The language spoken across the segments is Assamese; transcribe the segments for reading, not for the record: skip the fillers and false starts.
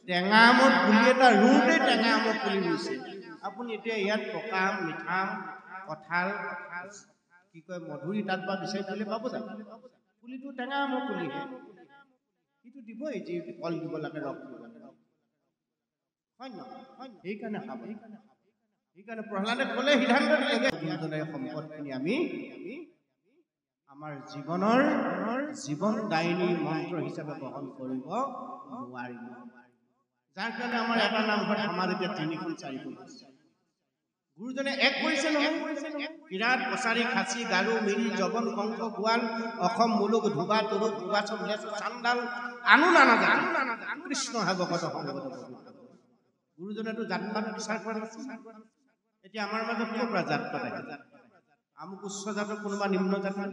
টেঙা আমৰ পুলি এটা ৰুওঁতে টেঙা আমৰ পুলি ৰুইছে আপুনি এতিয়া ইয়াত পকা আম মিঠা আম কঁঠাল কি কয় মধুৰি তাত বা বিচাৰি পেলাই পাব জানো পুলিটো টেঙা আমৰ পুলিহে কিন্তু দিবই যি ফল দিব লাগে ৰস দিব লাগে হয় নহয় সেইকাৰণে খাব সেইকাৰণে প্ৰহ্লাদে ক'লে সিদ্ধান্ত দিলে গুৰুজনাৰ সম্পদখিনি আমি আমাৰ জীৱনৰ জীৱনদায়িনী মন্ত্ৰ হিচাপে গ্ৰহণ কৰিব নোৱাৰিম যাৰ কাৰণে আমাৰ এটা নামঘৰ সমাজ এতিয়া 3খন 4খন গুৰুজনে এক কৰিছে নহয় বিৰাট কছাৰী খাচী গাৰু মিৰি জগন কংস গোৱাল অসম মুলুক ধুবা তৰুক ভুৱাচক চান্দাল আনু নানা কৃষ্ণ ভাগৱত সংগত গুৰুজনেতো জাতপাত বিচাৰ কৰা নাছিল এতিয়া আমাৰ মাজত কিয় পৰা জাতপাত আহে আমুক উচ্চ জাতৰ কোনোবা নিম্ন জাতৰ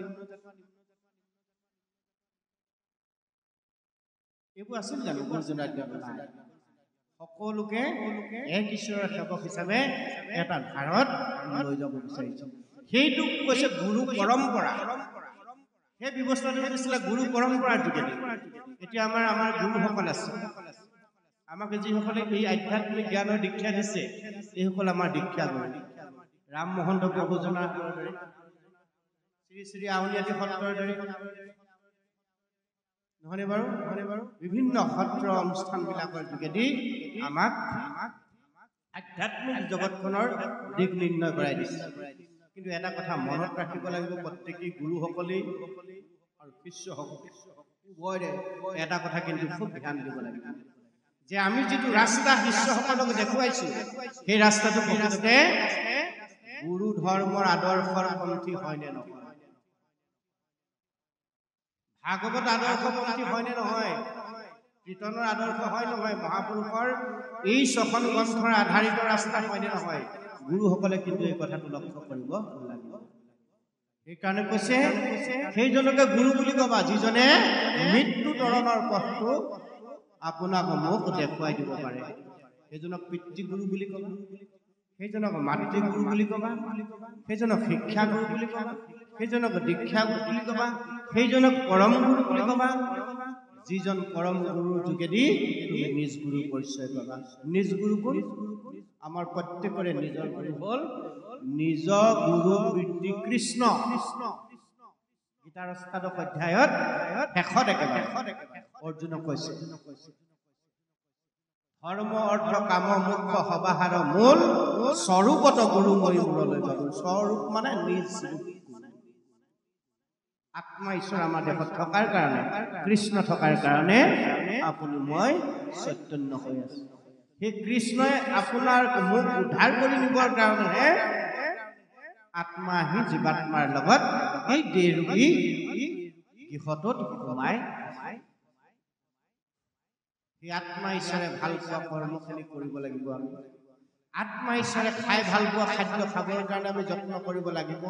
এইবোৰ আছিল জানো গুৰুজনাৰ সকলোকে এক ঈশ্বৰৰ সেৱক হিচাপে এটা ধাৰত লৈ যাব বিচাৰিছে সেইটো কৈছে গুৰু পৰম্পৰা সেই ব্যৱস্থাটো দিছিলে গুৰু পৰম্পৰাৰ যোগেদি এতিয়া আমাৰ গুৰুসকল আছে আমাক যিসকলে এই আধ্যাত্মিক জ্ঞানৰ দীক্ষা দিছে এইসকল আমাৰ দীক্ষা গুৰু ৰাম মহন্ত প্ৰভুজনাৰ দৰে শ্ৰী শ্ৰী আউনীআটী সত্ৰৰ দৰে নহয়নে বাৰু বিভিন্ন সত্ৰ অনুষ্ঠানবিলাকৰ যোগেদি আমাক আধ্যাত্মিক জগতখনৰ দিশ নিৰ্ণয় কৰাই দিছে কিন্তু এটা কথা মনত ৰাখিব লাগিব প্ৰত্যেকেই গুৰুসকলেই আৰু শিষ্যসকল উভয়ৰে এটা কথা কিন্তু খুব ধ্যান দিব লাগিব যে আমি যিটো ৰাস্তা শিষ্যসকলক দেখুৱাইছো সেই ৰাস্তাটো প্ৰকৃততে গুৰু ধৰ্মৰ আদৰ্শৰ পন্থী হয়নে নহয় ভাগৱত আদৰ্শপন্থী হয়নে নহয় কীৰ্তনৰ আদৰ্শ হয় নহয় মহাপুৰুষৰ এই 6খন গ্ৰন্থৰ আধাৰিত ৰাস্তা হয়নে নহয় গুৰুসকলে কিন্তু এই কথাটো লক্ষ্য কৰিব লাগিব সেইকাৰণে কৈছে সেইজনকে গুৰু বুলি কবা যিজনে মৃত্যু তৰণৰ পথটো আপোনাক মোক দেখুৱাই দিব পাৰে সেইজনক পিতৃগুৰু বুলি কবা সেইজনক মাতৃগুৰু বুলি কবা সেইজনক শিক্ষাগুৰু বুলি কবা সেইজনক দীক্ষাগুৰু বুলি কবা সেইজনক পৰম গুৰু বুলি কবা যিজন পৰম গুৰুৰ যোগেদি তুমি নিজ গুৰু পৰিচয় পাবা নিজ গুৰু কোন আমাৰ প্ৰত্যেকৰে নিজৰ গুৰু হ'ল নিজ গুৰু বৃত্তি কৃষ্ণ গীতাৰ 8ম অধ্যায়ত শেষত একেবাৰে অৰ্জুনক কৈছে ধৰ্ম অৰ্থ কাম মোক্ষ সবাহাৰ মূল স্বৰূপত গুৰু মই মূৰলৈ পাব স্বৰূপ মানে নিজ আত্মা ঈশ্বৰ আমাৰ দেহত থকাৰ কাৰণে কৃষ্ণ থকাৰ কাৰণে আপুনি মই চৈতন্য হৈ আছো সেই কৃষ্ণই আপোনাৰ মোক উদ্ধাৰ কৰি নিবৰ কাৰণেহে আত্মা আহি জীৱাত্মাৰ লগত এই দেহৰূপী গৃহটোত সোমাই সেই আত্মা ঈশ্বৰে ভাল পোৱা কৰ্মখিনি কৰিব লাগিব আমি আত্মা ঈশ্বৰে খাই ভাল পোৱা খাদ্য খাবৰ কাৰণে আমি যত্ন কৰিব লাগিব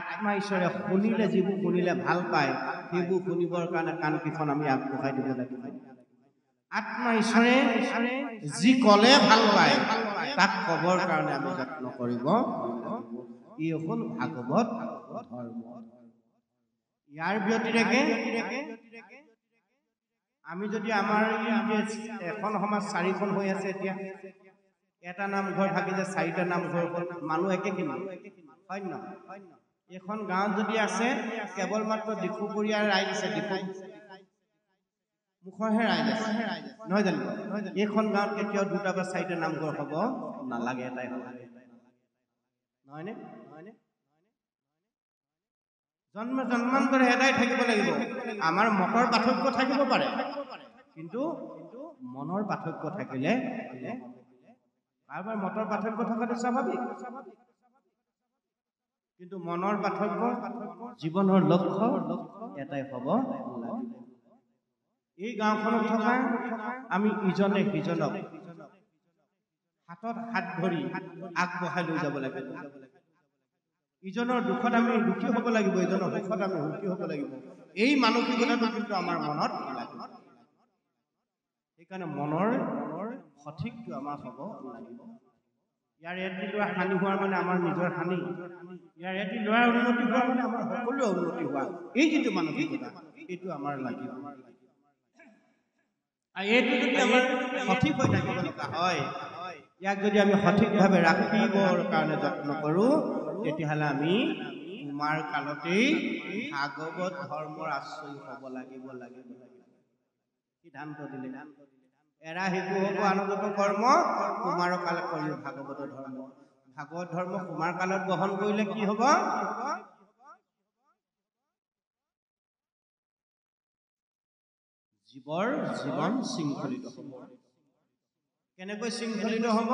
আত্মা ঈশ্বৰে শুনিলে যিবোৰ শুনিলে ভাল পায় সেইবোৰ শুনিবৰ কাৰণে কাণকেইখন আমি আগবঢ়াই দিব লাগিব আত্মা ঈশ্বৰে যি ক'লে ভাল পায় তাক ক'বৰ কাৰণে আমি যত্ন কৰিব ই হ'ল ভাগৱত ধৰ্ম ইয়াৰ ব্যতিৰেকে আমি যদি আমাৰ এখন সমাজ 4খন হৈ আছে এতিয়া এটা নামঘৰ ভাগি যে 4টা নামঘৰ মানুহ একেখিনি হয় নহয় এখন গাঁৱত যদি আছে কেৱল মাত্ৰ দিখুপৰীয়াৰ ৰাইজ আছে দিখু মুখৰহে ৰাইজ আছে নহয় জানো এইখন গাঁৱত কেতিয়াও 2টা বা 4টা নামঘৰ হ'ব নালাগে এটাই হ'ব নহয়নে জন্মান্তৰে এটাই থাকিব লাগিব আমাৰ মতৰ পাৰ্থক্য থাকিব পাৰে কিন্তু মনৰ পাৰ্থক্য থাকিলে কাৰোবাৰ মতৰ পাৰ্থক্য থকাটো স্বাভাৱিক কিন্তু মনৰ পাৰ্থক্য জীৱনৰ লক্ষ্য এটাই হ'ব এই গাঁওখনত থকা আমি ইজনে সিজনক হাতত হাত ধৰি আগবঢ়াই লৈ যাব লাগিব ইজনৰ দুখত আমি দুখী হ'ব লাগিব ইজনৰ সুখত আমি সুখী হ'ব লাগিব এই মানসিকতাটো কিন্তু আমাৰ মনত লাগিব সেইকাৰণে মনৰ সঠিকটো আমাৰ হ'ব লাগিব ইয়াৰ এটি লোৱা হানি হোৱাৰ মানে আমাৰ নিজৰ হানি ইয়াৰ এটি লোৱাৰ উন্নতি হোৱা মানে আমাৰ সকলোৰে উন্নতি হোৱা এই যিটো মানসিকতা এইটো আমাৰ লাগিব আৰু এইটো যদি আমাৰ সঠিক হৈ থাকিব লগা হয়, ইয়াক যদি আমি সঠিকভাৱে ৰাখিবৰ কাৰণে যত্ন কৰোঁ, তেতিয়াহ'লে আমি কুমাৰ কালতেই ভাগৱত ধৰ্মৰ আশ্ৰয় হ'ব লাগিব। সিদ্ধান্ত দিলে এৰা শিশু হ'ব আনন্দত কৰ্ম, কুমাৰ কাল কৰি ভাগৱত ধৰ্ম। ভাগৱত ধৰ্ম কুমাৰ কালত গ্ৰহণ কৰিলে কি হ'ব? জীৱৰ জীৱন শৃংখলিত হ'ব। কেনেকৈ শৃংখলিত হ'ব?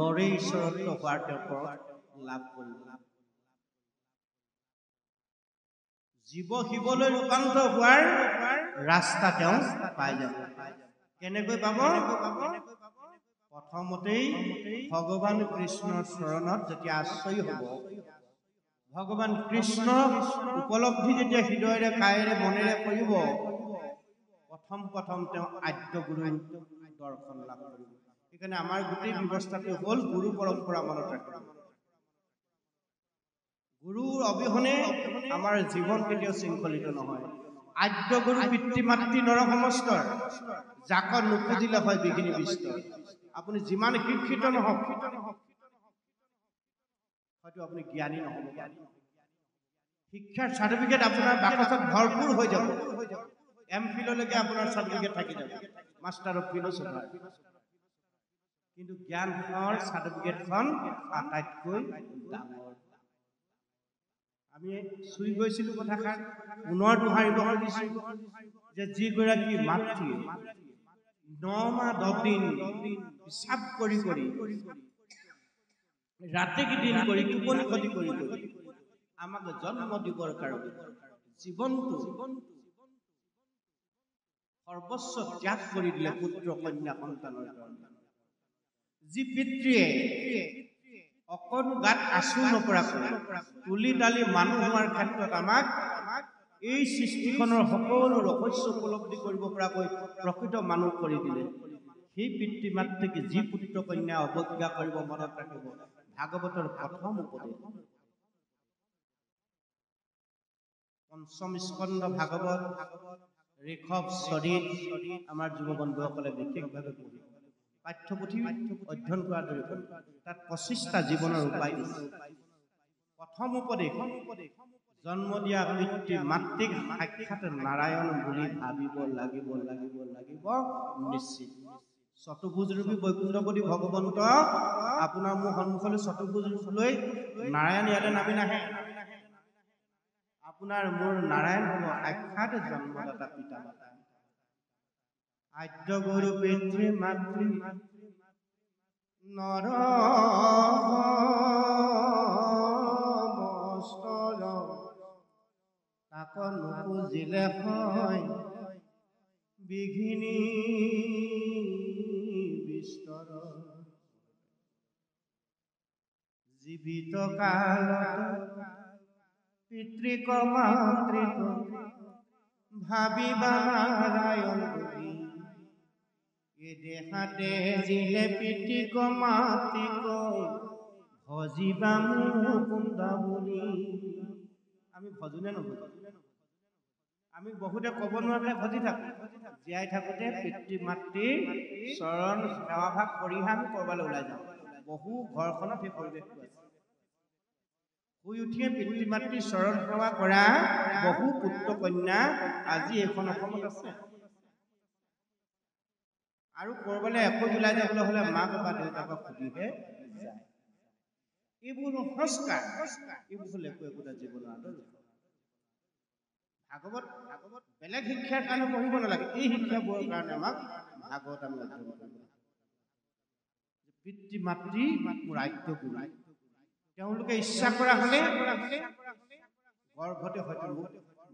নৰে ঈশ্বৰত্ব হোৱাৰ তেওঁ পথ লাভ কৰিব। জীৱ শিৱলৈ ৰূপান্তৰ হোৱাৰ ৰাস্তা তেওঁ পাই যাব। কেনেকৈ পাব? প্ৰথমতেই ভগৱান কৃষ্ণৰ চৰণত যেতিয়া আশ্ৰয় হ'ব, ভগৱান কৃষ্ণ উপলব্ধি যেতিয়া হৃদয়েৰে কায়েৰে মনেৰে কৰিব, প্ৰথম তেওঁ আদ্য গুৰু দৰ্শন লাভ কৰিব। সেইকাৰণে আমাৰ গোটেই ব্যৱস্থাটো হ'ল গুৰু পৰম্পৰা মনত ৰাখিব। গুৰুৰ অবিহনে আমাৰ জীৱন কেতিয়াও শৃংখলিত নহয়। আদ্য গুৰু পিতৃ মাতৃ নৰ সমস্তৰ, যাক নুপুজিলে হয় বিঘিনি বিস্তৰ। আপুনি যিমান শিক্ষিত নহওক, হয়তো আপুনি জ্ঞানী নহ'ব পাৰে। শিক্ষাৰ চাৰ্টিফিকেট আপোনাৰ বাকচত ভৰপূৰ হৈ যাব। এমফিললৈকে আপোনাৰ চাৰ্টিফিকেট থাকি যাব, মাষ্টাৰ অফ ফিলচফাৰ। কিন্তু জ্ঞানৰ চাৰ্টিফিকেটখন আটাইতকৈ ডাঙৰ। আমি চুই গৈছিলোঁ কথাষাৰ পুনৰ দোহাৰিব খুজিছোঁ যে যিগৰাকী মাতৃয়ে 9 মাহ 10 দিন পিচাব কৰি ৰাতি দিন কৰি টোপনি ক্ষতি কৰি আমাক জন্ম দিবৰ কাৰণে জীৱনটো সৰ্বস্ব ত্যাগ কৰি দিলে পুত্ৰ কন্যা সন্তানৰ কাৰণে। যি পিতৃয়ে অকণো গাত আঁচু নপৰাকৈ তুলি তালি মানুহ হোৱাৰ ক্ষেত্ৰত আমাক এই সৃষ্টিখনৰ সকলো ৰহস্য উপলব্ধি কৰিব পৰাকৈ প্ৰকৃত মানুহ কৰি দিলে, সেই পিতৃ মাতৃক যি পুত্ৰ কন্যা অৱজ্ঞা কৰিব মনত ৰাখিব। ভাগৱতৰ প্ৰথম উপদেশ পঞ্চম স্কন্ধ ভাগৱত ঋষভ চৰিত আমাৰ যুৱ বন্ধুসকলে বিশেষভাৱে পঢ়িব। পাঠ্যপুথি অধ্যয়ন কৰাৰ দৰে তাত 25টা জীৱনৰ উপায় দিছে। প্ৰথম উপদেশ, জন্ম দিয়া পিতৃ মাতৃক সাক্ষাৎ নাৰায়ণ বুলি ভাবিব লাগিব নিশ্চিত। চতুৰ্ভুজ ৰূপী বৈকুণ্ঠপতি ভগৱন্ত আপোনাৰ মোৰ সন্মুখলৈ চতুৰ্ভুজ ৰূপ লৈ নাৰায়ণ ইয়ালৈ নামি নাহে। আপোনাৰ মোৰ নাৰায়ণ হ'ব সাক্ষাৎ জন্মদাতা পিতা মাতা। আদ্য গুৰু পিতৃ মাতৃ নৰ সমস্তৰ, তাক নুপুজিলে হয় বিঘিনি বিস্তৰ। জীৱিত কালত পিতৃক মাতৃক ভাবিবা নাৰায়ণ বুলি, এ দেহাতে জিলে পিতৃক মাতৃক ভজিবা মুকুন্দ বুলি। আমি ভজোনে নভজো? আমি বহুতে ক'ব নোৱাৰে ভজি থাকো। জীয়াই থাকোতে পিতৃ মাতৃৰ চৰণ সেৱাভাগ কৰিহে আমি ক'ৰবালৈ ওলাই যাওঁ। বহু ঘৰখনত সেই পৰিৱেশটো আছে। শুই উঠিয়ে পিতৃ মাতৃৰ চৰণ সেৱা কৰা বহু পুত্ৰ কন্যা আজি এইখন অসমত আছে। আৰু ক'ৰবালৈ এখোজ ওলাই যাবলৈ হ'লে মাক বা দেউতাকক সুধিহে যায়। এইবোৰ সংস্কাৰ, এইবোৰ হ'ল একোটা জীৱনৰ আদৰ্শ। ভাগৱত বেলেগ শিক্ষাৰ কাৰণে পঢ়িব নালাগে, এই শিক্ষাবোৰৰ কাৰণে আমাক ভাগৱত আমি অধ্যয়ন কৰিব লাগে। পিতৃ মাতৃ মোৰ আদ্য গুৰু, তেওঁলোকে ইচ্ছা কৰা হ'লে গৰ্ভতে হয়তো মোক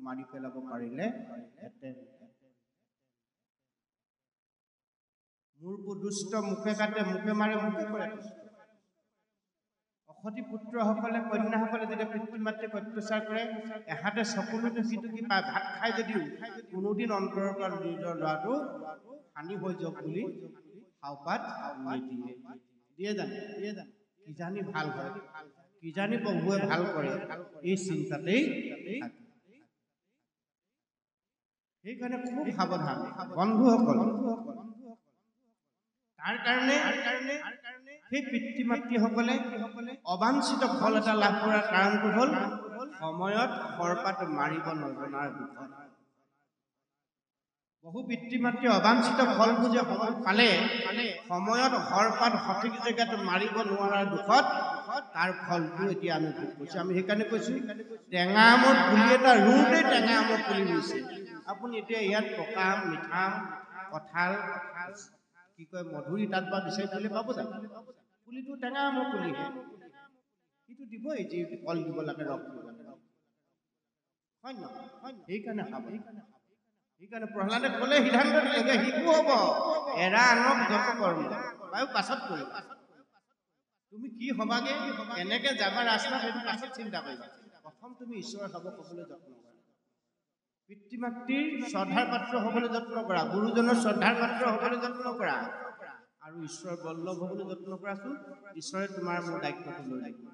মাৰি পেলাব পাৰিলে হেঁতেন। মোৰ দুষ্ট মুখে কাটে মুখে মাৰে মুখে কৰে। অসতী পুত্ৰসকলে কন্যাসকলে যেতিয়া পিতৃ মাতৃক অত্যাচাৰ কৰে, এহাতে চকুলো টুকি পায়, ভাত খাই যদিও কোনোদিন অন্তৰৰ পৰা নিজৰ ল'ৰাটো হানি হৈ যাওক বুলি সাওপাত নিদিয়ে। দিয়ে জানো? কিজানি ভাল হয়, কিজানি প্ৰভুৱে ভাল কৰে, এই চিন্তাতেই থাকে। সেইকাৰণে খুব সাৱধান বন্ধুসকল। তাৰ কাৰণে সেই পিতৃ মাতৃসকলে অবাঞ্ছিত ফল এটা লাভ কৰাৰ কাৰণটো হ'ল সময়ত শৰপাত মাৰিব নজনাৰ দুখত। বহু পিতৃ মাতৃয়ে অবাঞ্ছিত ফলটো যে পালে সময়ত শৰপাত সঠিক জেগাত মাৰিব নোৱাৰাৰ দুখত তাৰ ফলটো এতিয়া আমি ভোগ কৰিছোঁ। আমি সেইকাৰণে কৈছোঁ টেঙা আমৰ পুলি এটা ৰুওঁতে টেঙা আমৰ পুলি ৰুইছে। আপুনি এতিয়া ইয়াত পকা আম, মিঠা আম, কঁঠাল, কি কয় মধুৰি তাত বা বিচাৰি পেলাই পাব জানো? পুলিটো টেঙা আমৰ পুলিহে, সিটো দিবই যি ফল দিব লাগে, ৰস দিব লাগে, হয় নহয়? সেইকাৰণে খাব। সেইকাৰণে প্ৰহ্লাদে ক'লে সিদ্ধান্ত দিলে শিশু হ'ব এৰা আনক যত কৰ্ম বাৰু পাছত কৰিবা। তুমি কি হবাগে, কেনেকে যাবা ৰাস্তাত, সেইটো পাছত চিন্তা কৰিবা। প্ৰথম তুমি ঈশ্বৰৰ সেৱক হ'বলৈ যত্ন কৰা, পিতৃ মাতৃৰ শ্ৰদ্ধাৰ পাত্ৰ হ'বলৈ যত্ন কৰা, গুৰুজনৰ শ্ৰদ্ধাৰ পাত্ৰ হ'বলৈ যত্ন কৰা, আৰু ঈশ্বৰৰ বল্লভ হ'বলৈ যত্ন কৰাচোন। ঈশ্বৰে তোমাৰ মোৰ দায়িত্বটো লৈ লাগিব,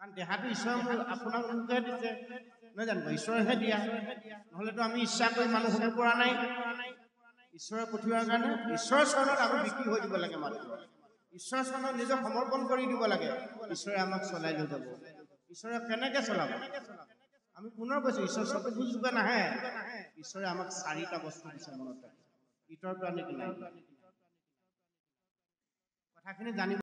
কাৰণ দেহাটো ঈশ্বৰে মোৰ আপোনাক মোকহে দিছে, নহয় জানো? ঈশ্বৰেহে দিয়া, নহ'লেতো আমি ইচ্ছা কৰি মানুহ হ'ব পৰা নাই। ঈশ্বৰে পঠিওৱাৰ কাৰণে ঈশ্বৰৰ চৰণত আমি বিক্ৰী হৈ দিব লাগে, মাত্ৰ ঈশ্বৰৰ চৰণত নিজক সমৰ্পণ কৰি দিব লাগে। ঈশ্বৰে আমাক চলাই লৈ যাব। ঈশ্বৰে কেনেকে চলাব? আমি পুনৰ কৈছোঁ, ঈশ্বৰ চকু যোগে নাহে। ঈশ্বৰে আমাক 4টা বস্তু দিছে, মনত ৰাখিব, ইটোৰ পৰা নাই কথাখিনি জানিব।